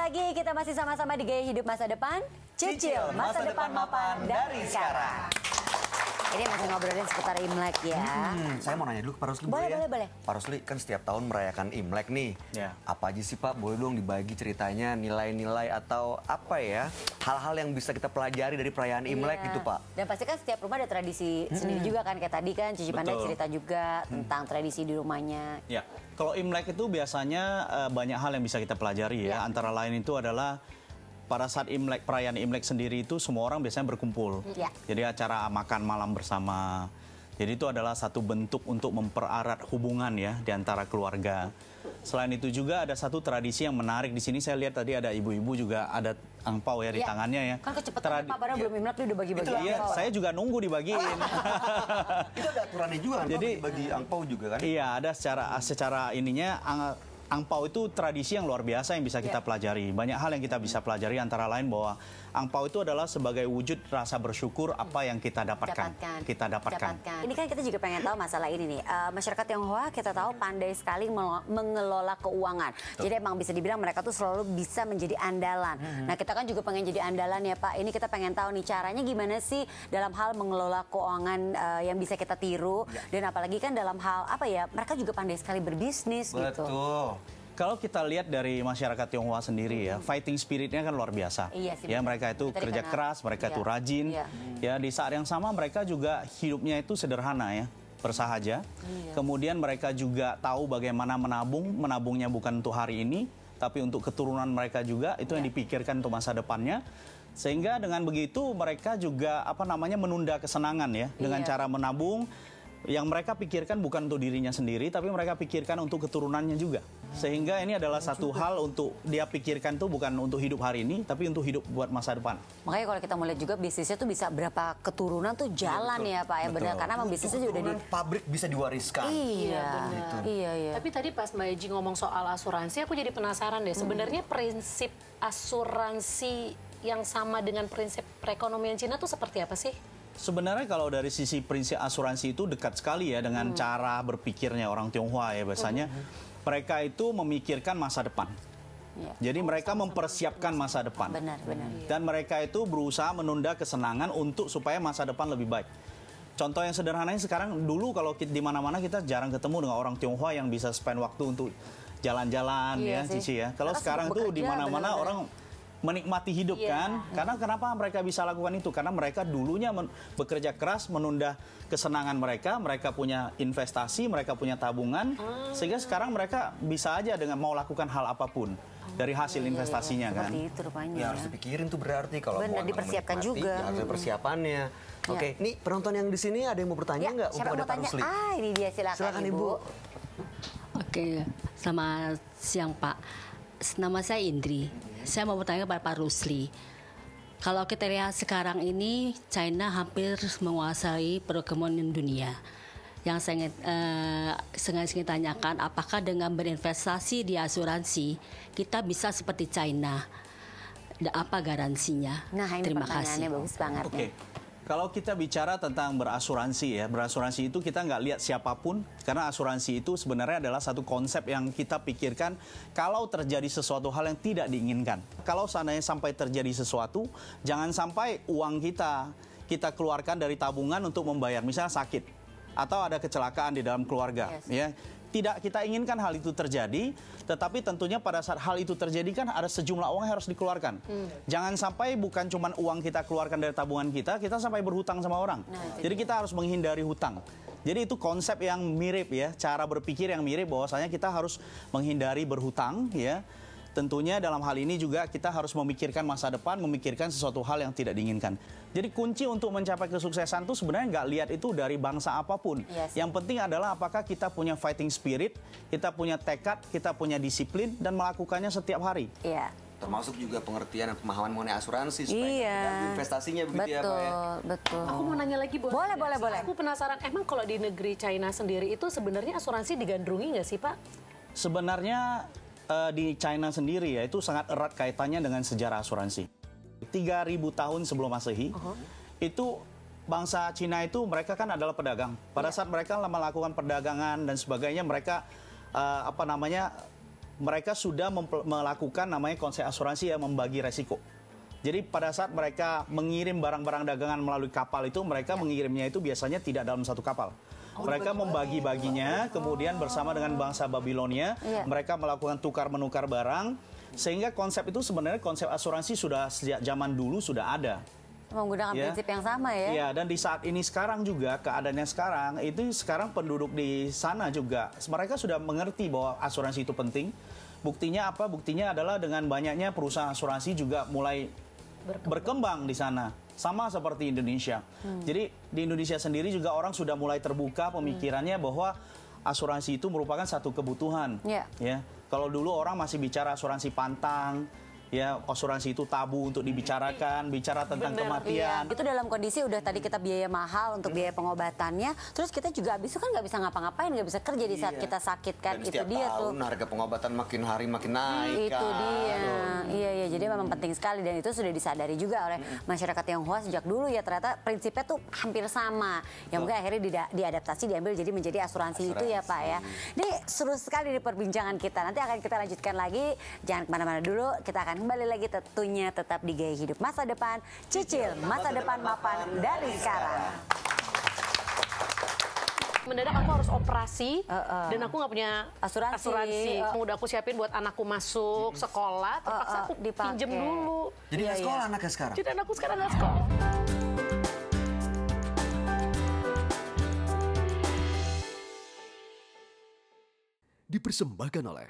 lagi, kita masih sama-sama di Gaya Hidup Masa Depan. Cicil masa depan mapan dari sekarang. Ini masih ngobrolin seputar Imlek ya. Saya mau nanya dulu ke Pak Rusli. Boleh. Pak Rusli kan setiap tahun merayakan Imlek nih. Ya. Apa aja sih Pak? Boleh dong dibagi ceritanya, nilai-nilai atau apa ya? Hal-hal yang bisa kita pelajari dari perayaan Imlek gitu Pak. Dan pasti kan setiap rumah ada tradisi sendiri juga kan. Kayak tadi kan Cici Pandai cerita juga tentang tradisi di rumahnya. Ya, kalau Imlek itu biasanya banyak hal yang bisa kita pelajari ya. Antara lain itu adalah pada saat Imlek, perayaan Imlek sendiri itu semua orang biasanya berkumpul. Ya. Jadi acara makan malam bersama. Jadi itu adalah satu bentuk untuk mempererat hubungan ya di antara keluarga. Selain itu juga ada satu tradisi yang menarik di sini. Saya lihat tadi ada ibu-ibu juga ada angpau ya di tangannya ya. Kan kecepatan Pak, padahal belum Imlek dia udah bagi-bagi Iya, angpau. saya juga nunggu dibagiin. Itu ada aturannya juga kan? Jadi bagi angpau juga kan? Iya, ada secara ininya. Angpau itu tradisi yang luar biasa yang bisa kita pelajari. Banyak hal yang kita bisa pelajari, antara lain bahwa angpau itu adalah sebagai wujud rasa bersyukur apa yang kita dapatkan. Kita dapatkan. Ini kan kita juga pengen tahu masalah ini nih. Masyarakat Tionghoa kita tahu pandai sekali mengelola keuangan. Jadi emang bisa dibilang mereka tuh selalu bisa menjadi andalan. Nah kita kan juga pengen jadi andalan ya Pak. Ini kita pengen tahu nih caranya gimana sih dalam hal mengelola keuangan yang bisa kita tiru. Dan apalagi kan dalam hal apa ya, mereka juga pandai sekali berbisnis gitu. Betul. Kalau kita lihat dari masyarakat Tionghoa sendiri ya, fighting spiritnya kan luar biasa. Iya sih, ya, mereka itu kerja keras, mereka itu rajin. Ya, di saat yang sama mereka juga hidupnya itu sederhana ya, bersahaja. Kemudian mereka juga tahu bagaimana menabung, menabungnya bukan untuk hari ini, tapi untuk keturunan mereka juga, itu yang dipikirkan untuk masa depannya. Sehingga dengan begitu mereka juga menunda kesenangan ya, dengan cara menabung. Yang mereka pikirkan bukan untuk dirinya sendiri, tapi mereka pikirkan untuk keturunannya juga. Sehingga ini adalah satu hal untuk dia pikirkan tuh bukan untuk hidup hari ini, tapi untuk hidup buat masa depan. Makanya kalau kita mau lihat juga bisnisnya tuh bisa berapa keturunan tuh jalan ya Pak ya, benar. Karena memang bisnisnya juga udah di pabrik bisa diwariskan. Iya, iya. Tapi tadi pas Mbak Eji ngomong soal asuransi, aku jadi penasaran deh. Sebenarnya prinsip asuransi yang sama dengan prinsip perekonomian Cina tuh seperti apa sih? Sebenarnya kalau dari sisi prinsip asuransi itu dekat sekali ya dengan cara berpikirnya orang Tionghoa ya biasanya. Mereka itu memikirkan masa depan. Jadi mereka mempersiapkan masa depan. Benar. Dan mereka itu berusaha menunda kesenangan untuk supaya masa depan lebih baik. Contoh yang sederhananya sekarang, dulu kalau di mana-mana kita jarang ketemu dengan orang Tionghoa yang bisa spend waktu untuk jalan-jalan ya Cici ya. Kalau sekarang tuh di mana-mana orang menikmati hidup kan. Karena kenapa mereka bisa lakukan itu? Karena mereka dulunya bekerja keras menunda kesenangan mereka. Mereka punya investasi, mereka punya tabungan. Sehingga sekarang mereka bisa aja dengan mau lakukan hal apapun dari hasil investasinya kan. Seperti itu rupanya. Ya harus dipikirin tuh berarti kalau mau dipersiapkan juga. Ya, harus ada persiapannya. Oke, nih penonton yang di sini ada yang mau bertanya nggak untuk ada Pak Rusli? Ini dia, silakan Ibu. Oke, selamat siang Pak. Nama saya Indri. Saya mau bertanya kepada Pak Rusli. Kalau kita lihat sekarang ini, China hampir menguasai perekonomian dunia. Yang saya ingin tanyakan, apakah dengan berinvestasi di asuransi, kita bisa seperti China? Apa garansinya? Nah, ini terima kasih. Bagus banget. Oke. Kalau kita bicara tentang berasuransi ya, berasuransi itu kita nggak lihat siapapun, karena asuransi itu sebenarnya adalah satu konsep yang kita pikirkan kalau terjadi sesuatu hal yang tidak diinginkan. Kalau seandainya sampai terjadi sesuatu, jangan sampai uang kita keluarkan dari tabungan untuk membayar, misalnya sakit atau ada kecelakaan di dalam keluarga, ya. Tidak kita inginkan hal itu terjadi, tetapi tentunya pada saat hal itu terjadi kan ada sejumlah uang yang harus dikeluarkan. Jangan sampai bukan cuma uang kita keluarkan dari tabungan kita sampai berhutang sama orang. Jadi kita harus menghindari hutang. Jadi itu konsep yang mirip ya, cara berpikir yang mirip bahwasanya kita harus menghindari berhutang ya. Tentunya dalam hal ini juga kita harus memikirkan masa depan, memikirkan sesuatu hal yang tidak diinginkan. Jadi kunci untuk mencapai kesuksesan itu sebenarnya nggak lihat itu dari bangsa apapun. Yang penting adalah apakah kita punya fighting spirit, kita punya tekad, kita punya disiplin, dan melakukannya setiap hari. Iya. Termasuk juga pengertian dan pemahaman mengenai asuransi supaya investasinya begitu ya Pak ya. Betul. Aku mau nanya lagi Boleh. Aku penasaran, emang kalau di negeri China sendiri itu sebenarnya asuransi digandrungi nggak sih Pak? Sebenarnya di China sendiri ya itu sangat erat kaitannya dengan sejarah asuransi. 3.000 tahun sebelum Masehi, itu bangsa Cina itu mereka kan adalah pedagang. Pada saat mereka melakukan perdagangan dan sebagainya, mereka mereka sudah melakukan namanya konsep asuransi yang membagi resiko. Jadi pada saat mereka mengirim barang-barang dagangan melalui kapal itu, mereka mengirimnya itu biasanya tidak dalam satu kapal. Mereka membagi-baginya, kemudian bersama dengan bangsa Babilonia, mereka melakukan tukar-menukar barang, sehingga konsep itu sebenarnya konsep asuransi sudah sejak zaman dulu sudah ada. Menggunakan prinsip yang sama ya? Iya, dan di saat ini sekarang juga, keadaannya sekarang, itu sekarang penduduk di sana juga, mereka sudah mengerti bahwa asuransi itu penting. Buktinya apa? Buktinya adalah dengan banyaknya perusahaan asuransi juga mulai berkembang di sana, sama seperti Indonesia. Jadi di Indonesia sendiri juga orang sudah mulai terbuka pemikirannya bahwa asuransi itu merupakan satu kebutuhan. Ya, kalau dulu orang masih bicara asuransi pantang, ya asuransi itu tabu untuk dibicarakan, bicara tentang kematian. Itu dalam kondisi udah tadi kita biaya mahal untuk biaya pengobatannya, terus kita juga abis itu kan nggak bisa ngapa-ngapain, nggak bisa kerja di saat kita sakit kan. Dan itu setiap dia tahun tuh. harga pengobatan makin hari makin naik. Itu dia. Iya, jadi memang penting sekali dan itu sudah disadari juga oleh masyarakat Tionghoa sejak dulu ya, ternyata prinsipnya tuh hampir sama. Yang mungkin akhirnya diadaptasi, diambil jadi menjadi asuransi itu ya Pak ya. Ini seru sekali di perbincangan kita. Nanti akan kita lanjutkan lagi. Jangan kemana-mana dulu. Kita akan kembali lagi tentunya tetap di Gaya Hidup Masa Depan. Cicil masa depan mapan dari sekarang. Mendadak aku harus operasi dan aku nggak punya Asuransi. Udah aku siapin buat anakku masuk sekolah, terpaksa aku pinjem dulu. Jadi nggak sekolah anaknya sekarang? Jadi anakku sekarang nggak sekolah. Dipersembahkan oleh